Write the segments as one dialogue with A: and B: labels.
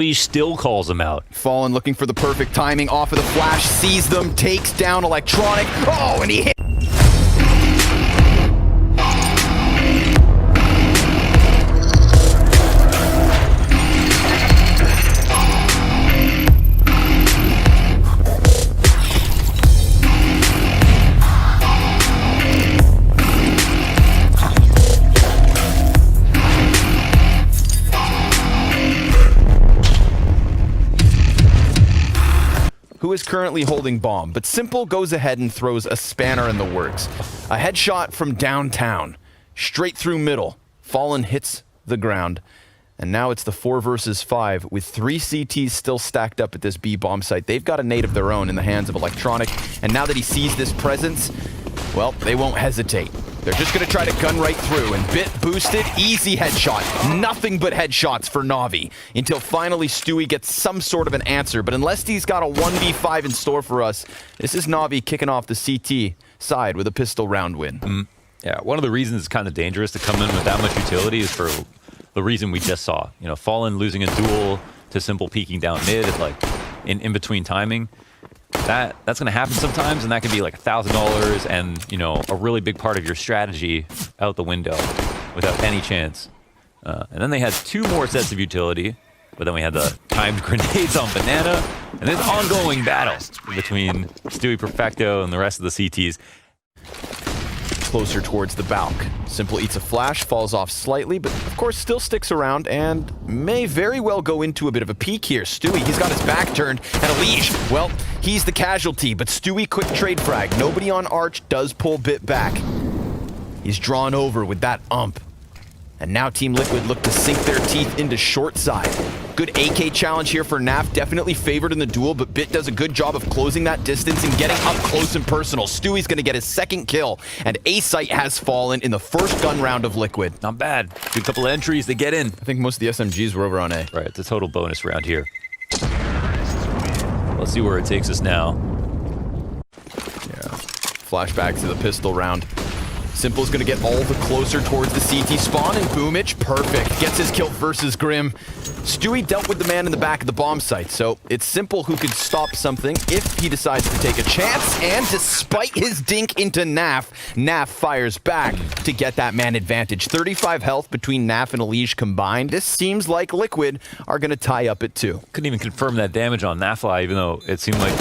A: He still calls them out.
B: Fallen looking for the perfect timing off of the flash, sees them, takes down Electronic. Oh, and he hit. Who is currently holding bomb, but Simple goes ahead and throws a spanner in the works. A headshot from downtown, straight through middle. Fallen hits the ground, and now it's the 4 versus 5 with 3 CTs still stacked up at this B bomb site. They've got a nade of their own in the hands of Electronic, and now that he sees this presence, well, they won't hesitate. They're just going to try to gun right through, and Bit boosted, easy headshot. Nothing but headshots for NaVi, until finally Stewie gets some sort of an answer. But unless he's got a 1v5 in store for us, this is NaVi kicking off the CT side with a pistol round win.
A: Yeah, one of the reasons it's kind of dangerous to come in with that much utility is for the reason we just saw. You know, Fallen losing a duel to Simple peeking down mid, like in between timing. That's going to happen sometimes, and that can be like $1,000 and, you know, a really big part of your strategy out the window without any chance. And then they had 2 more sets of utility, but then we had the timed grenades on Banana, and this ongoing battle between Stewie Perfecto and the rest of the CTs.
B: Closer towards the balk. Simple eats a flash, falls off slightly, but of course still sticks around and may very well go into a bit of a peek here. Stewie, he's got his back turned, and Alige, well, he's the casualty, but Stewie quick trade frag. Nobody on Arch does pull Bit back. He's drawn over with that ump. And now Team Liquid look to sink their teeth into short side. Good AK challenge here for NAF, definitely favored in the duel, but Bit does a good job of closing that distance and getting up close and personal. Stewie's gonna get his 2nd kill, and A-Site has fallen in the first gun round of Liquid.
A: Not bad. Good couple of entries to get in.
B: I think most of the SMGs were over on A.
A: Right, it's a total bonus round here. Let's see where it takes us now.
B: Yeah, flashback to the pistol round. Simple's gonna get all the closer towards the CT spawn, and Boomich, perfect, gets his kill versus Grim. Stewie dealt with the man in the back of the bomb site, so it's Simple who could stop something if he decides to take a chance, and despite his dink into NAF fires back to get that man advantage. 35 health between NAF and Alige combined. This seems like Liquid are gonna tie up at 2.
A: Couldn't even confirm that damage on NaFi, even though it seemed like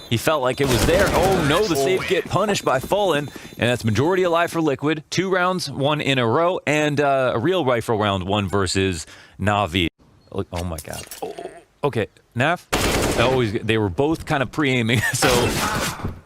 A: he felt like it was there. Oh no, the save get punished by Fallen, and that's majority alive for Liquid. 2 rounds, 1 in a row, and a real rifle round 1 versus NaVi. Oh my god. Okay, Naf. They were both kind of pre-aiming, so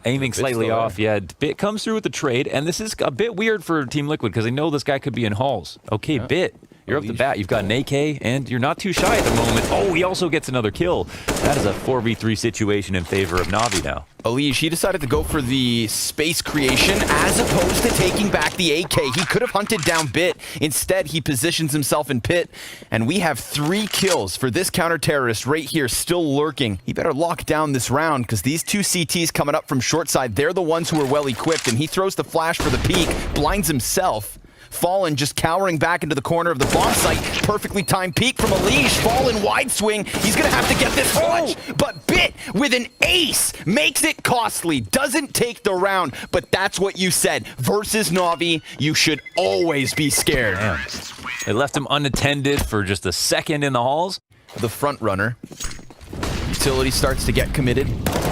A: aiming slightly off. Yeah, Bit comes through with the trade, and this is a bit weird for Team Liquid because they know this guy could be in halls. Okay, yeah. Bit. You're up the bat. You've got an AK, and you're not too shy at the moment. Oh, he also gets another kill. That is a 4v3 situation in favor of NaVi now.
B: Alige, he decided to go for the space creation as opposed to taking back the AK. He could have hunted down Bit. Instead, he positions himself in pit, and we have 3 kills for this counter-terrorist right here, still lurking. He better lock down this round, because these 2 CTs coming up from short side, they're the ones who are well-equipped, and he throws the flash for the peek, blinds himself. Fallen just cowering back into the corner of the bomb site. Perfectly timed peek from Alige. Fallen wide swing. He's going to have to get this clutch. But Bit with an ace makes it costly. Doesn't take the round. But that's what you said. Versus NaVi, you should always be scared.
A: Damn. They left him unattended for just a second in the halls.
B: The front runner. Utility starts to get committed.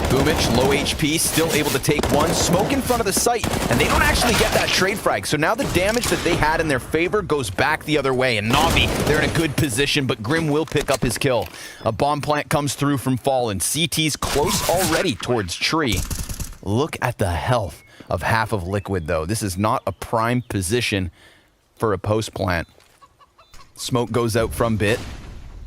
B: Boomich, low HP, still able to take 1. Smoke in front of the site, and they don't actually get that trade frag. So now the damage that they had in their favor goes back the other way. And NaVi, they're in a good position, but Grim will pick up his kill. A bomb plant comes through from Fallen. CT's close already towards Tree. Look at the health of half of Liquid, though. This is not a prime position for a post plant. Smoke goes out from Bit.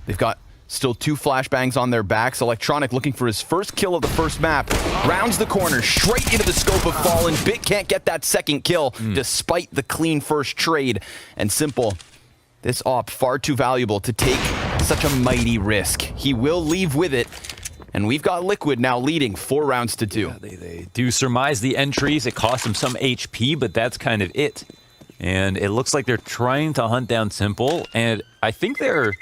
B: They've got still 2 flashbangs on their backs. Electronic looking for his first kill of the first map. Rounds the corner, straight into the scope of Fallen. Bit can't get that 2nd kill, despite the clean first trade. And Simple, this op far too valuable to take such a mighty risk. He will leave with it. And we've got Liquid now leading 4 rounds to 2.
A: Yeah, they do surmise the entries. It costs them some HP, but that's kind of it. And it looks like they're trying to hunt down Simple. And I think they're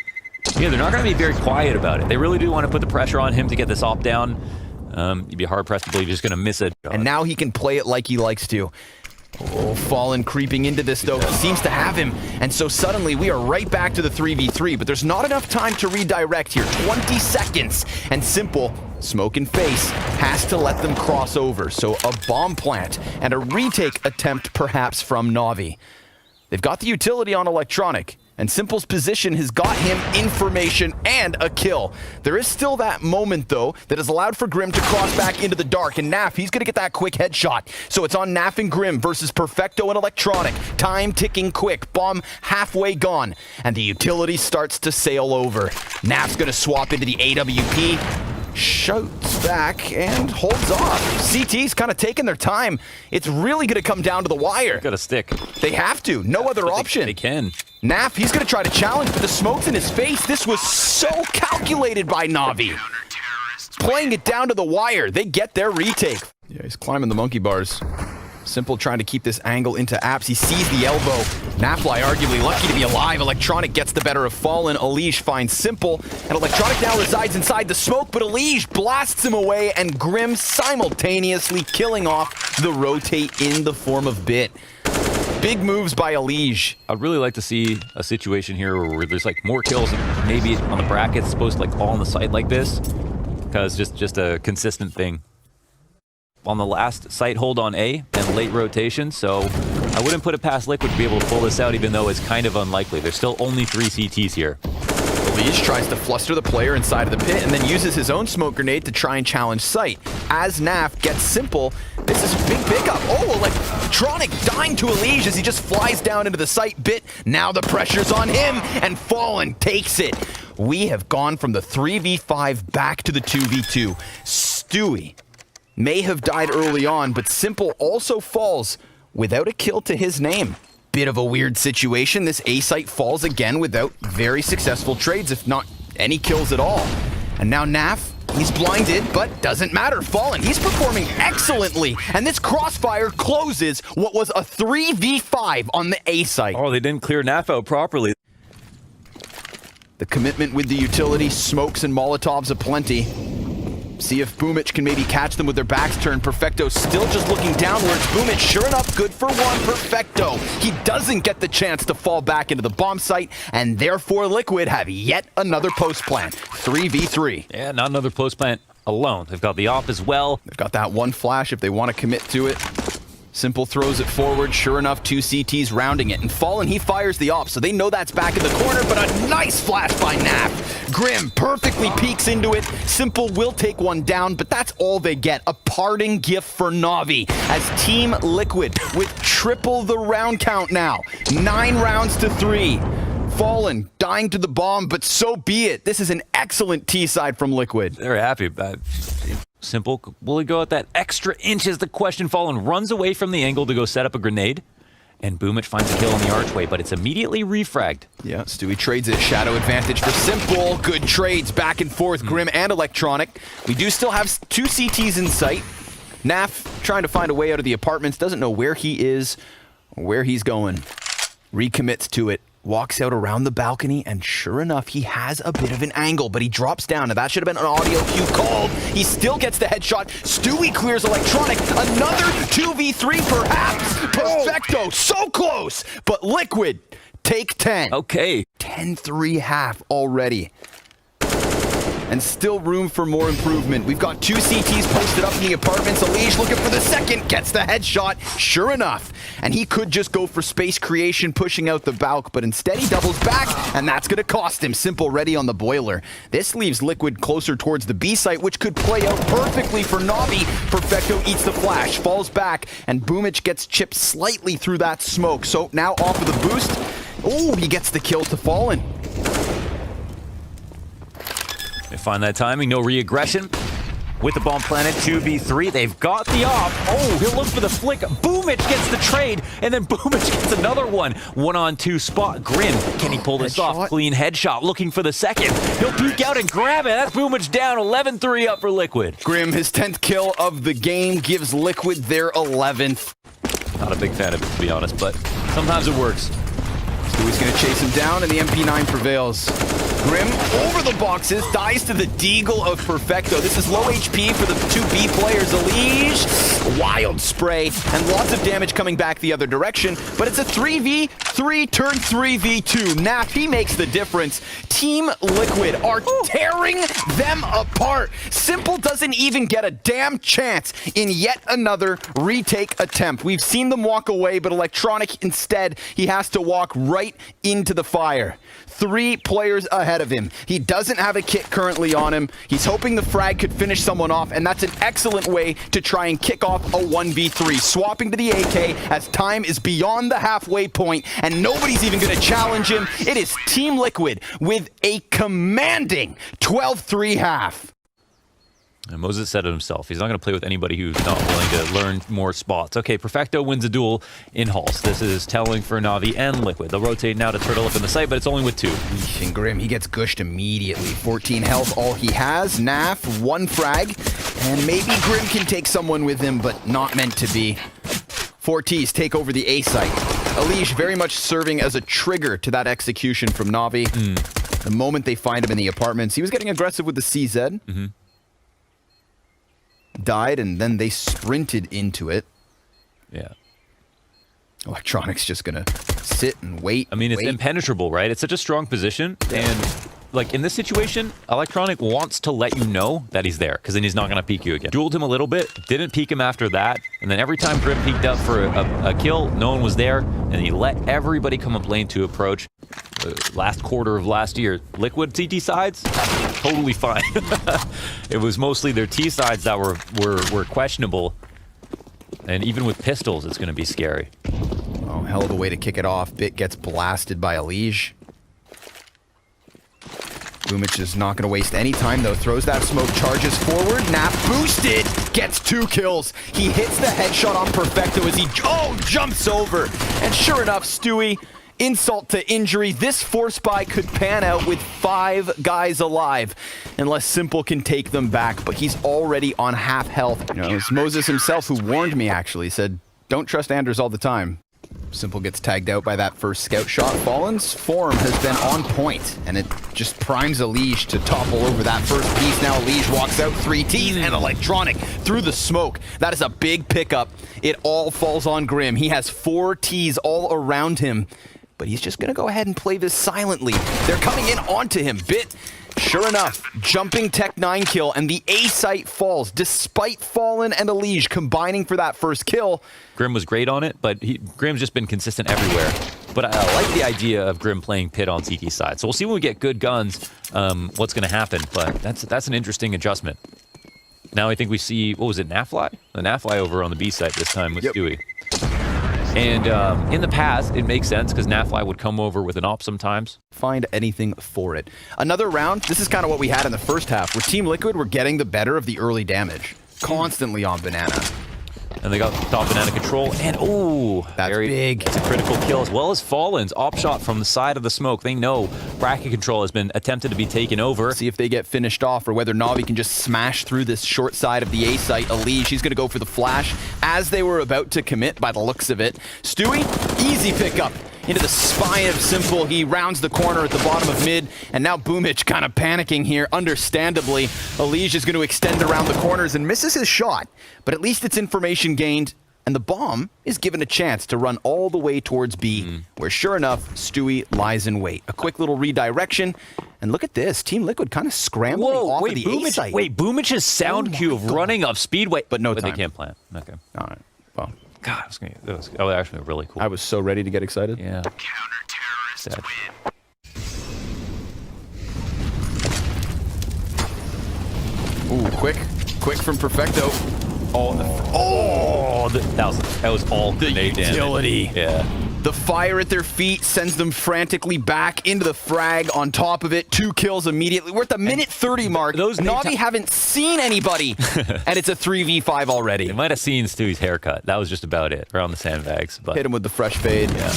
A: Yeah, they're not going to be very quiet about it. They really do want to put the pressure on him to get this op down. You'd be hard-pressed to believe he's just going to miss it.
B: And now he can play it like he likes to. Oh, Fallen creeping into this, though. He seems to have him. And so suddenly we are right back to the 3v3, but there's not enough time to redirect here. 20 seconds. And Simple, smoke and face, has to let them cross over. So a bomb plant and a retake attempt perhaps from NaVi. They've got the utility on Electronic, and Simple's position has got him information and a kill. There is still that moment, though, that has allowed for Grim to cross back into the dark, and Naf, he's going to get that quick headshot. So it's on Naf and Grim versus Perfecto and Electronic. Time ticking quick, bomb halfway gone, and the utility starts to sail over. Naf's going to swap into the AWP, shoots back and holds off. CT's kind of taking their time. It's really going to come down to the wire.
A: Got a stick.
B: They have to. No other option.
A: They can.
B: Naf, he's going to try to challenge, but the smoke's in his face. This was so calculated by NaVi. Playing it down to the wire. They get their retake. Yeah, he's climbing the monkey bars. Simple trying to keep this angle into apps. He sees the elbow. Nafly arguably lucky to be alive. Electronic gets the better of Fallen. Alige finds Simple. And Electronic now resides inside the smoke, but Alige blasts him away, and Grim simultaneously killing off the rotate in the form of Bit. Big moves by Alige.
A: I'd really like to see a situation here where there's like more kills, maybe on the brackets, supposed to like fall on the site like this, because just a consistent thing. On the last site hold on A and late rotation, so I wouldn't put it past Liquid to be able to pull this out, even though it's kind of unlikely. There's still only 3 CTs here.
B: Alige tries to fluster the player inside of the pit and then uses his own smoke grenade to try and challenge sight. As Naf gets Simple, this is a big pickup. Oh, Electronic dying to Alige as he just flies down into the site. Bit, now the pressure's on him, and Fallen takes it. We have gone from the 3v5 back to the 2v2. Stewie may have died early on, but Simple also falls without a kill to his name. Bit of a weird situation. This A site falls again without very successful trades, if not any kills at all. And now Naf, he's blinded, but doesn't matter. Fallen, he's performing excellently. And this crossfire closes what was a 3v5 on the A site.
A: Oh, they didn't clear Naf out properly.
B: The commitment with the utility, smokes and Molotovs aplenty. See if Boomich can maybe catch them with their backs turned. Perfecto still just looking downwards. Boomich, sure enough, good for one. Perfecto. He doesn't get the chance to fall back into the bomb site, and therefore Liquid have yet another post plant. 3v3.
A: Yeah, not another post plant alone. They've got the op as well.
B: They've got that one flash if they want to commit to it. Simple throws it forward. Sure enough, 2 CTs rounding it. And Fallen, he fires the op, so they know that's back in the corner, but a nice flash by Naf. Grim perfectly peeks into it. Simple will take one down, but that's all they get. A parting gift for NaVi as Team Liquid with triple the round count now. 9 rounds to 3. Fallen, dying to the bomb, but so be it. This is an excellent T-side from Liquid.
A: They're happy about it. Simple. Will he go at that extra inch is the question. Fallen runs away from the angle to go set up a grenade. And Boomich finds a kill on the archway, but it's immediately refragged.
B: Yeah, Stewie trades it. Shadow advantage for Simple. Good trades back and forth, Grim and Electronic. We do still have 2 CTs in sight. Naf trying to find a way out of the apartments. Doesn't know where he is or where he's going. Recommits to it. Walks out around the balcony, and sure enough, he has a bit of an angle, but he drops down. Now, that should have been an audio cue called. He still gets the headshot. Stewie clears Electronic. Another 2v3, perhaps. Perfecto, so close. But Liquid take 10.
A: Okay.
B: 10-3 half already. And still room for more improvement. We've got 2 CTs posted up in the apartments. Alige looking for the second, gets the headshot, sure enough. And he could just go for space creation, pushing out the Valk, but instead he doubles back, and that's gonna cost him. Simple ready on the boiler. This leaves Liquid closer towards the B site, which could play out perfectly for NaVi. Perfecto eats the flash, falls back, and Boomich gets chipped slightly through that smoke. So now off of the boost. Oh, he gets the kill to Fallen.
A: They find that timing, no re-aggression. With the bomb planet, 2v3, they've got the op. Oh, he'll look for the flick. Boomich gets the trade, and then Boomich gets another one. 1-on-2 spot. Grim, can he pull this off? Clean headshot, looking for the second. He'll peek out and grab it. That's Boomich down, 11-3 up for Liquid.
B: Grim, his 10th kill of the game, gives Liquid their 11th.
A: Not a big fan of it, to be honest, but sometimes it works.
B: Stewie's gonna chase him down, and the MP9 prevails. Grim over the boxes, dies to the deagle of Perfecto. This is low HP for the two B players. Elige, wild spray, and lots of damage coming back the other direction. But it's a 3v3 turn 3v2. NaVi makes the difference. Team Liquid are tearing them apart. Simple doesn't even get a damn chance in yet another retake attempt. We've seen them walk away, but Electronic instead, he has to walk right into the fire. 3 players ahead of him. He doesn't have a kit currently on him. He's hoping the frag could finish someone off, and that's an excellent way to try and kick off a 1v3. Swapping to the AK as time is beyond the halfway point, and nobody's even going to challenge him. It is Team Liquid with a commanding 12-3 half.
A: And Moses said it himself. He's not going to play with anybody who's not willing to learn more spots. Okay, Perfecto wins a duel in Halls. This is telling for NaVi and Liquid. They'll rotate now to turtle up in the site, but it's only with 2.
B: And Grim, he gets gushed immediately. 14 health, all he has. Naf, 1 frag. And maybe Grim can take someone with him, but not meant to be. 4 Ts take over the A site. Elige very much serving as a trigger to that execution from NaVi. The moment they find him in the apartments, he was getting aggressive with the CZ. Died, and then they sprinted into it.
A: Yeah.
B: Electronic's just gonna sit and wait.
A: I mean, it's impenetrable, right? It's such a strong position, and like in this situation, Electronic wants to let you know that he's there, because then he's not going to peek you again. Dueled him a little bit, didn't peek him after that, and then every time Grim peeked up for a kill, no one was there, and he let everybody come up lane to approach. Last quarter of last year, Liquid CT sides, totally fine. It was mostly their T sides that were questionable, and even with pistols, it's going to be scary.
B: Oh, hell of a way to kick it off. Bit gets blasted by Elige. Boomich is not going to waste any time, though. Throws that smoke, charges forward. Nap boosted, gets 2 kills. He hits the headshot on Perfecto as he jumps over. And sure enough, Stewie, insult to injury. This force buy could pan out with 5 guys alive, unless Simple can take them back. But he's already on half health. You know, it's Moses himself who warned me, actually. Said, don't trust Anders all the time. Simple gets tagged out by that first scout shot. Fallen's form has been on point, and it just primes Elige to topple over that first piece. Now Elige walks out, 3 Ts, and Electronic through the smoke. That is a big pickup. It all falls on Grim. He has 4 Ts all around him, but he's just going to go ahead and play this silently. They're coming in onto him. Bit, sure enough, jumping Tech 9 kill, and the A site falls, despite Fallen and Elige combining for that first kill.
A: Grim was great on it, but Grim's just been consistent everywhere. But I like the idea of Grim playing Pit on CT side. So we'll see when we get good guns what's going to happen, but that's an interesting adjustment. Now I think we see, what was it, NaFly? The NaFly over on the B site this time with Stewie. And in the past, it makes sense because NaFly would come over with an op sometimes.
B: Find anything for it. Another round, this is kind of what we had in the first half, where Team Liquid were getting the better of the early damage. Constantly on Banana.
A: And they got top banana control, and
B: that's big.
A: It's a critical kill, as well as Fallen's op shot from the side of the smoke. They know bracket control has been attempted to be taken over.
B: See if they get finished off, or whether NaVi can just smash through this short side of the A site. Elige, he's going to go for the flash as they were about to commit by the looks of it. Stewie, easy pickup into the spine of Simple. He rounds the corner at the bottom of mid, and now Boomich kind of panicking here, understandably. Elige is going to extend around the corners and misses his shot, but at least it's information gained, and the bomb is given a chance to run all the way towards B, where sure enough, Stewie lies in wait. A quick little redirection, and look at this. Team Liquid kind of scrambling off of the A site.
A: Wait, Boomich's sound cue of running up Speedway.
B: But no
A: time.
B: time.
A: They can't plan. Okay.
B: All right, well.
A: God, that was actually really cool.
B: I was so ready to get excited.
A: Yeah.
C: Counter-terrorists win.
B: Ooh, quick from Perfecto.
A: That was all grenade
B: utility.
A: damage. Yeah.
B: The fire at their feet sends them frantically back into the frag on top of it. 2 kills immediately. We're at the minute 30 mark. NaVi haven't seen anybody, and it's a 3v5 already.
A: They might have seen Stewie's haircut. That was just about it, around the sandbags. But
B: hit him with the fresh fade.
A: Yeah.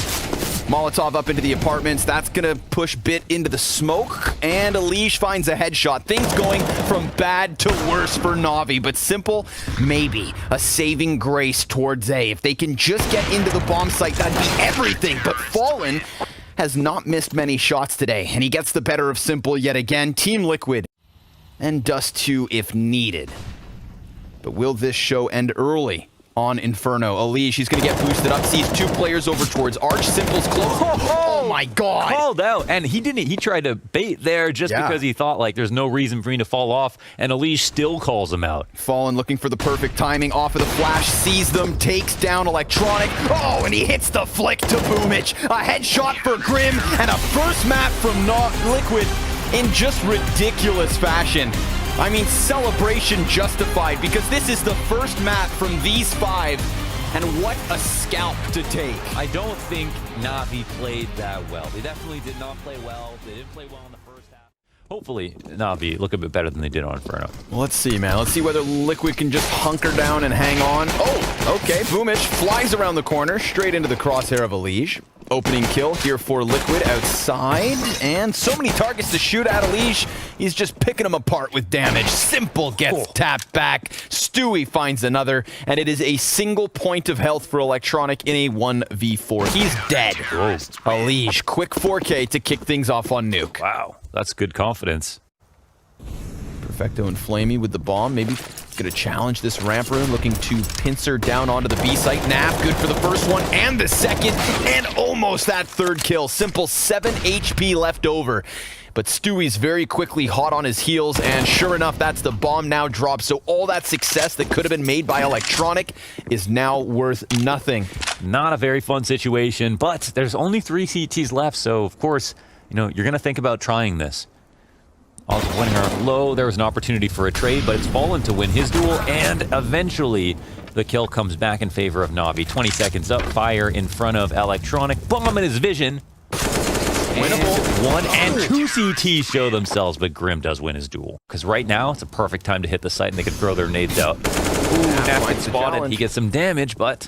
B: Molotov up into the apartments. That's going to push Bit into the smoke. And Elige finds a headshot. Things going from bad to worse for NaVi. But Simple, maybe a saving grace towards A. If they can just get into the bomb site, that'd be everything. But Fallen has not missed many shots today, and he gets the better of Simple yet again. Team Liquid, and Dust 2 if needed. But will this show end early on Inferno? Alige, he's going to get boosted up, sees two players over towards Arch. Simple's close. Oh my god!
A: Called out, and he tried to bait there just because he thought like there's no reason for me to fall off, and Alige still calls him out.
B: Fallen looking for the perfect timing off of the flash, sees them, takes down Electronic. Oh, and he hits the flick to Boomich. A headshot for Grim, and a first map from Liquid in just ridiculous fashion. I mean, celebration justified, because this is the first map from these five, and what a scalp to take.
A: I don't think NaVi played that well. They definitely did not play well. They didn't play well in the first half. Hopefully, NaVi look a bit better than they did on Inferno.
B: Well, let's see, man. Let's see whether Liquid can just hunker down and hang on. Oh, okay. Boomich flies around the corner, straight into the crosshair of Alige. Opening kill here for Liquid outside, and so many targets to shoot at Alige. He's just picking them apart with damage. Simple gets tapped back. Stewie finds another, and it is a single point of health for Electronic in a 1v4. He's dead. Alige, quick 4K to kick things off on Nuke.
A: Wow, that's good confidence.
B: Perfecto and Flamey with the bomb. Maybe gonna challenge this ramp room, looking to pincer down onto the B site. Nav, good for the first one and the second, and almost that third kill. Simple 7 HP left over. But Stewie's very quickly hot on his heels, and sure enough, that's the bomb now dropped. So all that success that could have been made by Electronic is now worth nothing.
A: Not a very fun situation, but there's only 3 CTs left, so of course, you know, you're gonna think about trying this. Also winning our low, there was an opportunity for a trade, but it's Fallen to win his duel, and eventually the kill comes back in favor of NaVi. 20 seconds up, fire in front of Electronic, bomb in his vision. Winnable. 1 and 2 CTs show themselves, but Grim does win his duel. Because right now, it's a perfect time to hit the site and they can throw their nades out. Ooh, Naf gets spotted, he gets some damage, but...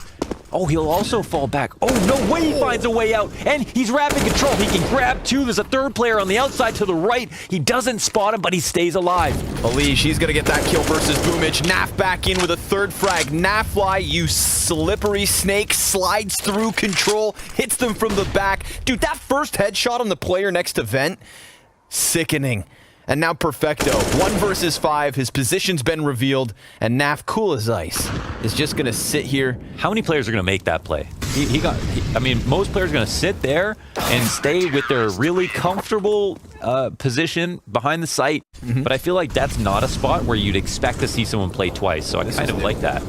A: Oh, he'll also fall back. Oh, no way he finds a way out. And he's rapid control. He can grab 2. There's a third player on the outside to the right. He doesn't spot him, but he stays alive.
B: Alige, he's going to get that kill versus Boomich. Naf back in with a third frag. Nafly, you slippery snake, slides through control, hits them from the back. Dude, that first headshot on the player next to Vent, sickening. And now Perfecto, 1 versus 5, his position's been revealed, and Naf, cool as ice, is just gonna sit here.
A: How many players are gonna make that play? I mean, most players are gonna sit there and stay with their really comfortable position behind the site, but I feel like that's not a spot where you'd expect to see someone play twice, so I kind of like that.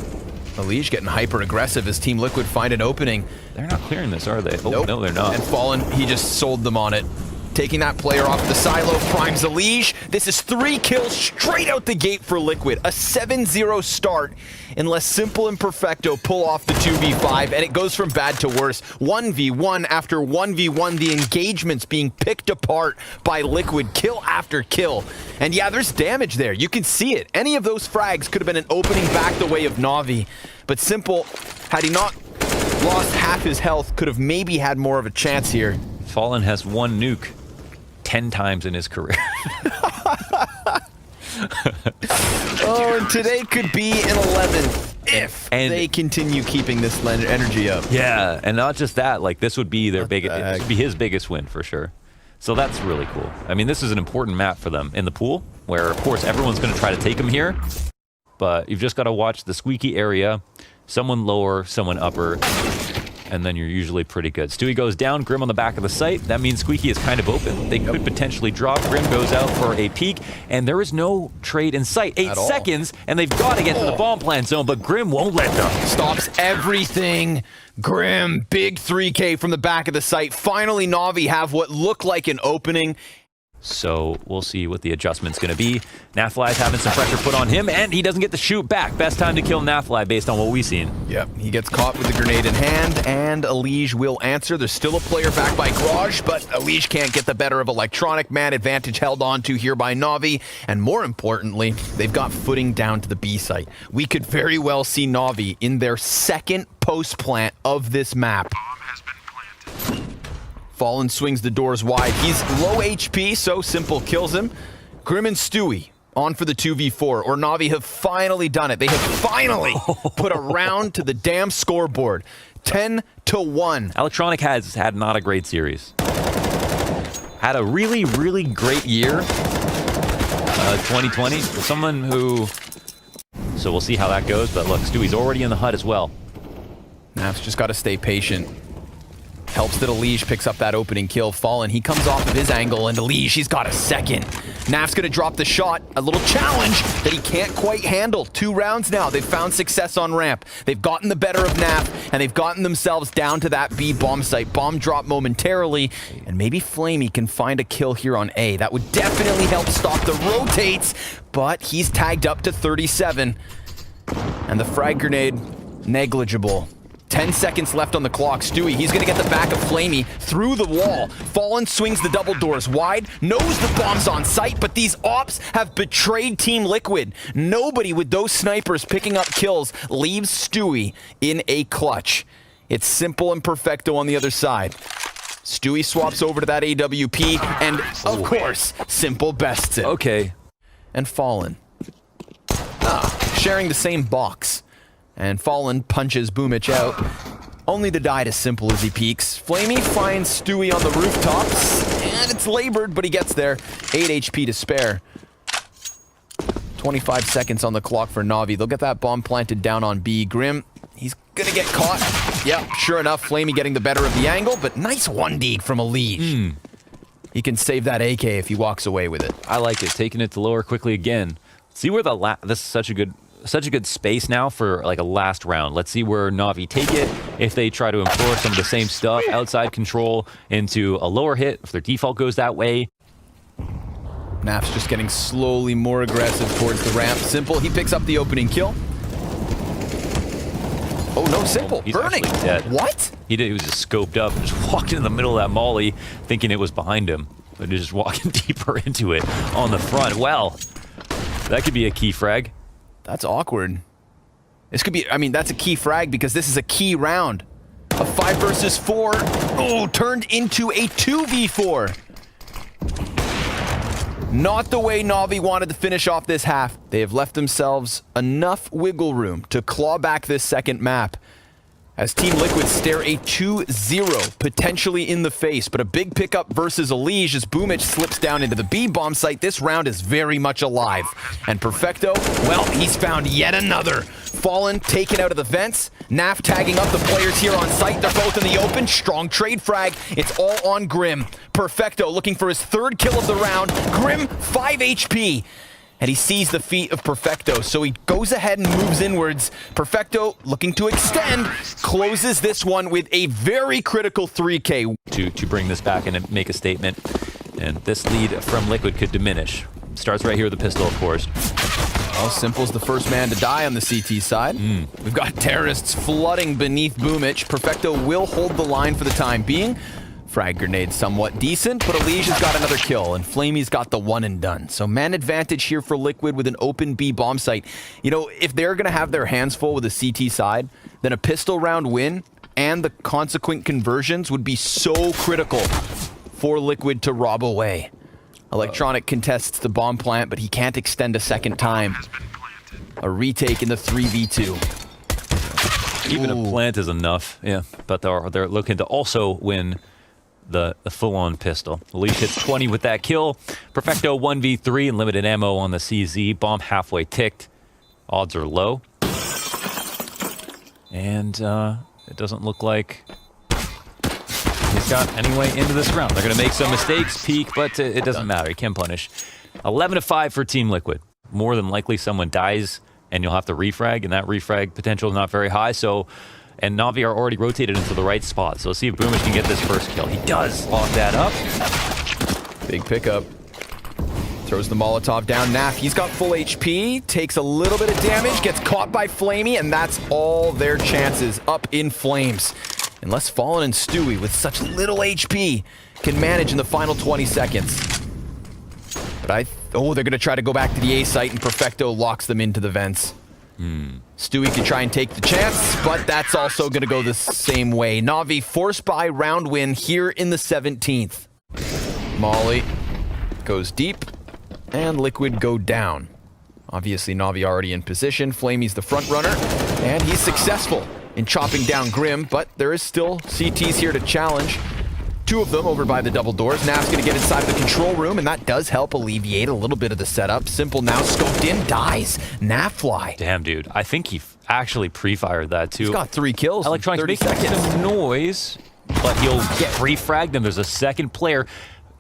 B: Alige getting hyper-aggressive as Team Liquid find an opening.
A: They're not clearing this, are they? Oh,
B: nope.
A: No, they're not.
B: And Fallen, he just sold them on it. Taking that player off the silo, primes Alige. This is 3 kills straight out the gate for Liquid. A 7-0 start, unless Simple and Perfecto pull off the 2v5, and it goes from bad to worse. 1v1 after 1v1, the engagements being picked apart by Liquid, kill after kill. And yeah, there's damage there. You can see it. Any of those frags could have been an opening back the way of NaVi. But Simple, had he not lost half his health, could have maybe had more of a chance here.
A: Fallen has 1 nuke 10 times in his career.
B: Oh, and today could be an 11 if they continue keeping this energy up.
A: Yeah, and not just that, like this would be their biggest, it would be his biggest win for sure. So that's really cool. I mean, this is an important map for them in the pool, where of course everyone's going to try to take him here, but you've just got to watch the squeaky area, someone lower, someone upper, and then you're usually pretty good. Stewie goes down, Grim on the back of the site. That means Squeaky is kind of open. They could potentially drop. Grim goes out for a peek, and there is no trade in sight. 8 seconds, and they've got to get to the bomb plant zone, but Grim won't let them.
B: Stops everything. Grim, big 3K from the back of the site. Finally, NaVi have what looked like an opening.
A: So we'll see what the adjustment's going to be. Nafly is having some pressure put on him, and he doesn't get to shoot back. Best time to kill Nafly based on what we've seen.
B: Yep, he gets caught with the grenade in hand, and Alige will answer. There's still a player back by Garage, but Alige can't get the better of Electronic. Man advantage held on to here by NaVi, and more importantly, they've got footing down to the B site. We could very well see NaVi in their second post plant of this map.
C: Bomb has been planted.
B: Fallen swings the doors wide. He's low HP, so Simple kills him. Grim and Stewie on for the 2v4, or NaVi have finally done it. They have finally put a round to the damn scoreboard. 10-1.
A: Electronic has had not a great series. had a really, really great year, 2020. For someone who... So we'll see how that goes, but look, Stewie's already in the hut as well.
B: Nav's just got to stay patient. Helps that Elige picks up that opening kill. Fallen, he comes off of his angle, and Elige, he's got a second. Naf's going to drop the shot. A little challenge that he can't quite handle. 2 rounds now. They've found success on ramp. They've gotten the better of Naf, and they've gotten themselves down to that B bomb site. Bomb drop momentarily, and maybe Flamey can find a kill here on A. That would definitely help stop the rotates, but he's tagged up to 37. And the frag grenade, negligible. 10 seconds left on the clock. Stewie, he's going to get the back of Flamey through the wall. Fallen swings the double doors wide, knows the bomb's on site, but these ops have betrayed Team Liquid. Nobody with those snipers picking up kills leaves Stewie in a clutch. It's Simple and Perfecto on the other side. Stewie swaps over to that AWP, and of course, Simple bests it.
A: Okay.
B: And Fallen. Sharing the same box. And Fallen punches Boomich out, only to die to Simple as he peeks. Flamey finds Stewie on the rooftops, and it's labored, but he gets there. 8 HP to spare. 25 seconds on the clock for NaVi. They'll get that bomb planted down on B. Grim, he's gonna get caught. Yep, sure enough, Flamey getting the better of the angle, but nice 1D from Elige. He can save that AK if he walks away with it.
A: I like it, taking it to lower quickly again. See where this is such a good space now for like a last round. Let's see where NaVi take it. If they try to employ some of the same stuff, outside control into a lower hit, if their default goes that way.
B: Naf's just getting slowly more aggressive towards the ramp. Simple, he picks up the opening kill. Oh no, Simple,
A: He's
B: burning.
A: actually dead.
B: What?
A: He was just scoped up and just walked into the middle of that molly thinking it was behind him. But he's just walking deeper into it on the front. Well, that could be a key frag.
B: That's awkward. This could be, I mean, that's a key frag because this is a key round. A 5 versus 4. Oh, turned into a 2v4. Not the way NaVi wanted to finish off this half. They have left themselves enough wiggle room to claw back this second map. As Team Liquid stare a 2-0 potentially in the face, but a big pickup versus Elige as Boomich slips down into the B bomb site. This round is very much alive. And Perfecto, well, he's found yet another. Fallen taken out of the vents. Naf tagging up the players here on site. They're both in the open. Strong trade frag. It's all on Grim. Perfecto looking for his 3rd kill of the round. Grim, 5 HP. And he sees the feet of Perfecto, so he goes ahead and moves inwards. Perfecto, looking to extend, closes this one with a very critical 3K.
A: To bring this back and make a statement. And this lead from Liquid could diminish. Starts right here with the pistol, of course.
B: Well, Simple's the first man to die on the CT side. We've got terrorists flooding beneath Boomich. Perfecto will hold the line for the time being. Frag grenade somewhat decent, but Elige has got another kill, and Flamey's got the 1 and done. So man advantage here for Liquid with an open B bomb site. You know, if they're going to have their hands full with the CT side, then a pistol round win and the consequent conversions would be so critical for Liquid to rob away. Electronic contests the bomb plant, but he can't extend a second time. A retake in the 3v2.
A: Even a plant is enough, yeah. But they're looking to also win the full-on pistol. Elige hits 20 with that kill. Perfecto 1v3 and limited ammo on the CZ. Bomb halfway ticked. Odds are low. And it doesn't look like he's got any way into this round. They're going to make some mistakes, peek, but it doesn't matter. He can punish. 11-5 for Team Liquid. More than likely someone dies and you'll have to refrag, and that refrag potential is not very high. So, and NaVi are already rotated into the right spot. So let's see if Boomich can get this first kill. He does lock that up.
B: Big pickup. Throws the Molotov down. Naf, he's got full HP, takes a little bit of damage, gets caught by Flamey, and that's all their chances up in flames. Unless Fallen and Stewie, with such little HP, can manage in the final 20 seconds. But oh, they're going to try to go back to the A site, and Perfecto locks them into the vents. Stewie can try and take the chance, but that's also going to go the same way. NaVi forced by round win here in the 17th. Molly goes deep, and Liquid go down. Obviously, NaVi already in position. Flamey's the front runner, and he's successful in chopping down Grim, but there is still CTs here to challenge. Two of them over by the double doors. Nav's going to get inside of the control room, and that does help alleviate a little bit of the setup. Simple now scoped in, dies. NaVi.
A: Damn, dude. I think he actually pre-fired that, too.
B: He's got 3 kills.
A: Electronics
B: in 30
A: making
B: seconds.
A: some noise, but he'll get refragged, and there's a second player.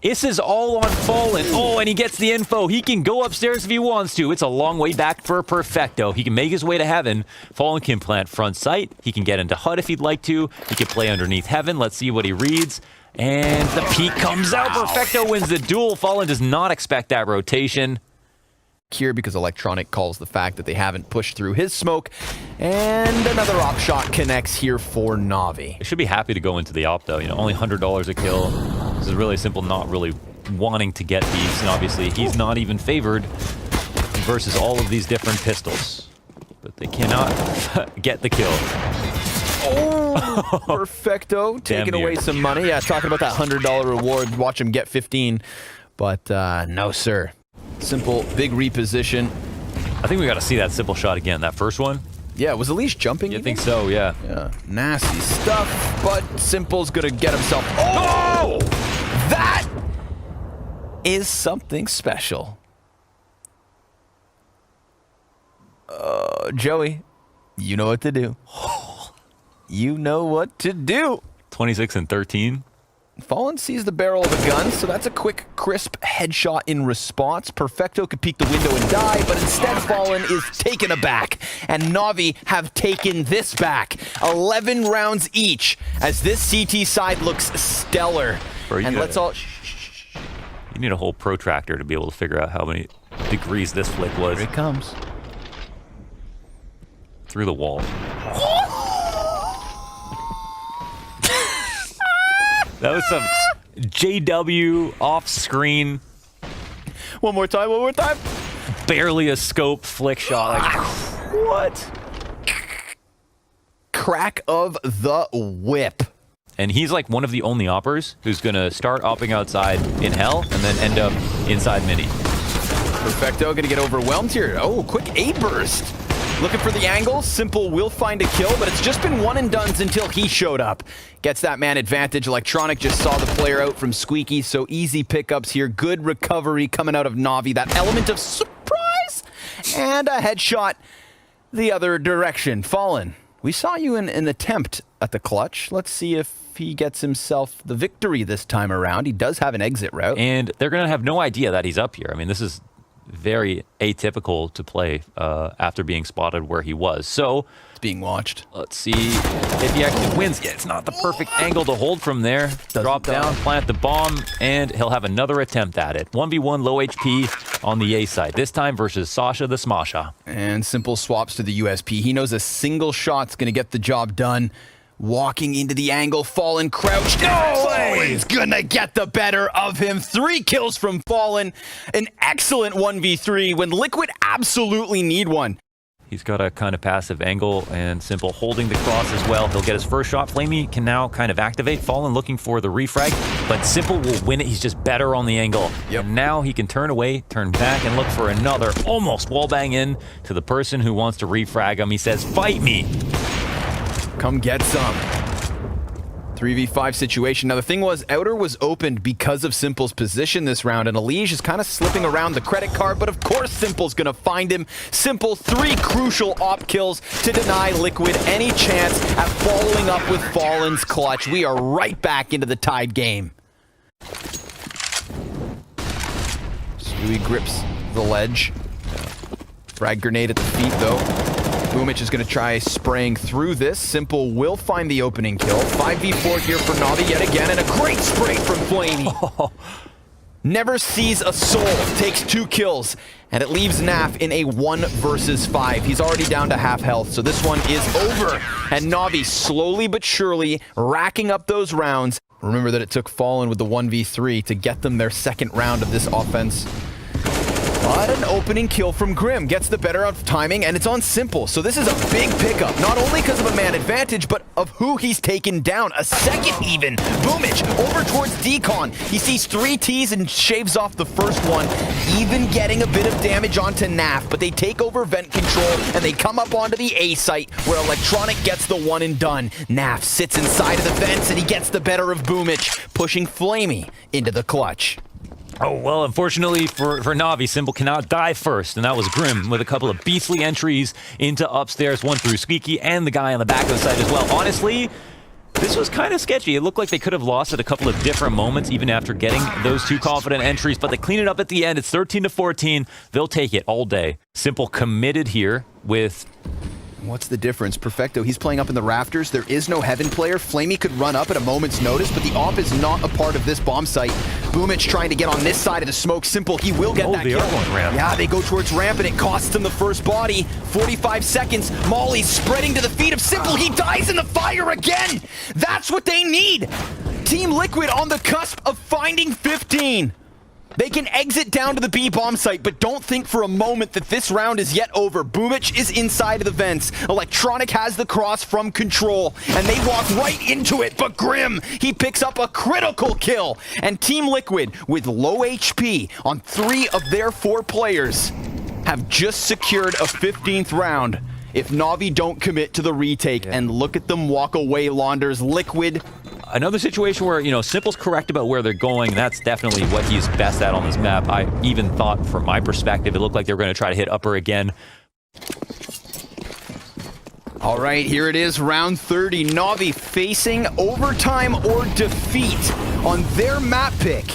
A: This is all on Fallen. Oh, and he gets the info. He can go upstairs if he wants to. It's a long way back for Perfecto. He can make his way to Heaven. Fallen can plant front sight. He can get into HUD if he'd like to. He can play underneath Heaven. Let's see what he reads. And the peek comes out. Perfecto wins the duel. Fallen does not expect that rotation.
B: Here because Electronic calls the fact that they haven't pushed through his smoke. And another op shot connects here for NaVi.
A: They should be happy to go into the op, though. You know, only $100 a kill. This is really simple, not really wanting to get these. And obviously, he's not even favored versus all of these different pistols. But they cannot get the kill.
B: Oh, Perfecto taking away some money. Yeah, talking about that $100 reward. Watch him get 15. But no, sir. Simple, big reposition.
A: I think we got to see that simple shot again. That first one.
B: Yeah, was Elise jumping?
A: I think so, yeah.
B: Yeah, nasty stuff, but Simple's gonna get himself. Oh! That is something special. Joey, you know what to do. You know what to do.
A: 26 and 13.
B: Fallen sees the barrel of a gun, so that's a quick, crisp headshot in response. Perfecto could peek the window and die, but instead Fallen is taken aback. And NaVi have taken this back. 11 rounds each, as this CT side looks stellar.
A: Bro,
B: and let's all...
A: You need a whole protractor to be able to figure out how many degrees this flick was.
B: Here it comes.
A: Through the wall. That was some JW off-screen.
B: One more time, one more time.
A: Barely a scope flick shot. Like,
B: what? Crack of the whip.
A: and he's like one of the only oppers who's going to start opping outside in hell and then end up inside mini.
B: Perfecto gonna get overwhelmed here. Oh, quick A burst. Looking for the angle. Simple will find a kill, but it's just been one and dones until he showed up. Gets that man advantage. Electronic just saw the player out from Squeaky, so easy pickups here. Good recovery coming out of NaVi. That element of surprise and a headshot the other direction. Fallen, we saw you in an attempt at the clutch. Let's see if he gets himself the victory this time around. He does have an exit route.
A: And they're going to have no idea that he's up here. I mean, this is very atypical to play after being spotted where he was. So
B: it's being watched.
A: Let's see if he actually wins. Yeah, it's not the perfect angle to hold from there. Drop down, plant the bomb, and he'll have another attempt at it. 1v1 low HP on the A side. This time versus Sasha the Smasha.
B: And Simple swaps to the USP. He knows a single shot's going to get the job done. Walking into the angle, Fallen crouched. Fallen's gonna get the better of him. 3 kills from Fallen. An excellent 1v3 when Liquid absolutely need one.
A: He's got a kind of passive angle, and Simple holding the cross as well. He'll get his first shot. Flamey can now kind of activate. Fallen looking for the refrag, but Simple will win it. He's just better on the angle.
B: Yep.
A: And now he can turn away, turn back, and look for another almost wallbang in to the person who wants to refrag him. He says, "Fight me."
B: Come get some. 3v5 situation. Now the thing was, Outer was opened because of Simple's position this round, and Elige is kind of slipping around the credit card, but of course Simple's gonna find him. Simple, 3 crucial op kills to deny Liquid any chance at following up with Fallen's clutch. We are right back into the tied game. Stewie grips the ledge. Frag grenade at the feet though. Boomich is going to try spraying through this. Simple will find the opening kill. 5v4 here for NaVi yet again, and a great spray from Flamey. Never sees a soul, takes 2 kills, and it leaves Naf in a 1 versus 5. He's already down to half health, so this one is over. And NaVi slowly but surely racking up those rounds. Remember that it took Fallen with the 1v3 to get them their second round of this offense. But an opening kill from Grim gets the better of timing, and it's on Simple. So this is a big pickup, not only because of a man advantage, but of who he's taken down. A second even. Boomich over towards Decon. He sees 3 Ts and shaves off the first one, even getting a bit of damage onto NaV. But they take over vent control, and they come up onto the A site, where Electronic gets the one and done. NaV sits inside of the vents, and he gets the better of Boomich, pushing Flamey into the clutch.
A: Oh, well, unfortunately for NaVi, Simple cannot die first, and that was Grim with a couple of beastly entries into upstairs, one through Squeaky and the guy on the back of the site as well. Honestly, this was kind of sketchy. It looked like they could have lost at a couple of different moments, even after getting those 2 confident entries, but they clean it up at the end. It's 13-14. They'll take it all day. Simple committed here with...
B: What's the difference? Perfecto, he's playing up in the rafters. There is no Heaven player. Flamey could run up at a moment's notice, but the AWP is not a part of this bomb site. Boomich trying to get on this side of the smoke. Simple, he will get that
A: they
B: kill.
A: are going ramp.
B: Yeah, they go towards ramp, and it costs him the first body. 45 seconds. Molly spreading to the feet of Simple. He dies in the fire again. That's what they need. Team Liquid on the cusp of finding 15. They can exit down to the B bomb site, but don't think for a moment that this round is yet over. Boomich is inside of the vents. Electronic has the cross from control, and they walk right into it. But Grim, he picks up a critical kill. And Team Liquid, with low HP on 3 of their 4 players, have just secured a 15th round. If NaVi don't commit to the retake, and look at them walk away, Launders. Liquid.
A: Another situation where, you know, Simple's correct about where they're going. That's definitely what he's best at on this map. I even thought, from my perspective, it looked like they were going to try to hit upper again.
B: All right, here it is, round 30. NaVi facing overtime or defeat on their map pick.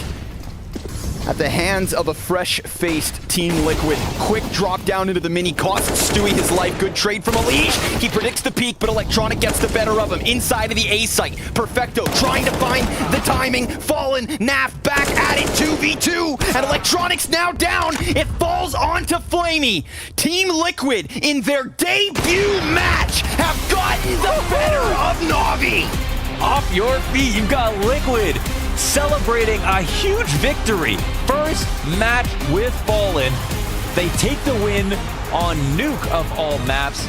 B: At the hands of a fresh-faced Team Liquid. Quick drop down into the mini, costs Stewie his life. Good trade from Alish. He predicts the peak, but Electronic gets the better of him. Inside of the A site. Perfecto trying to find the timing. Fallen, NaV back at it, 2v2. And Electronic's now down. It falls onto Flamey. Team Liquid, in their debut match, have gotten the better of NaVi.
A: Off your feet, you've got Liquid celebrating a huge victory. First match with Fallen. They take the win on Nuke of all maps,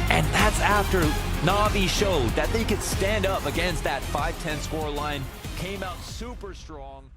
A: and that's after NaVi showed that they could stand up against that 5-10 score line, came out super strong.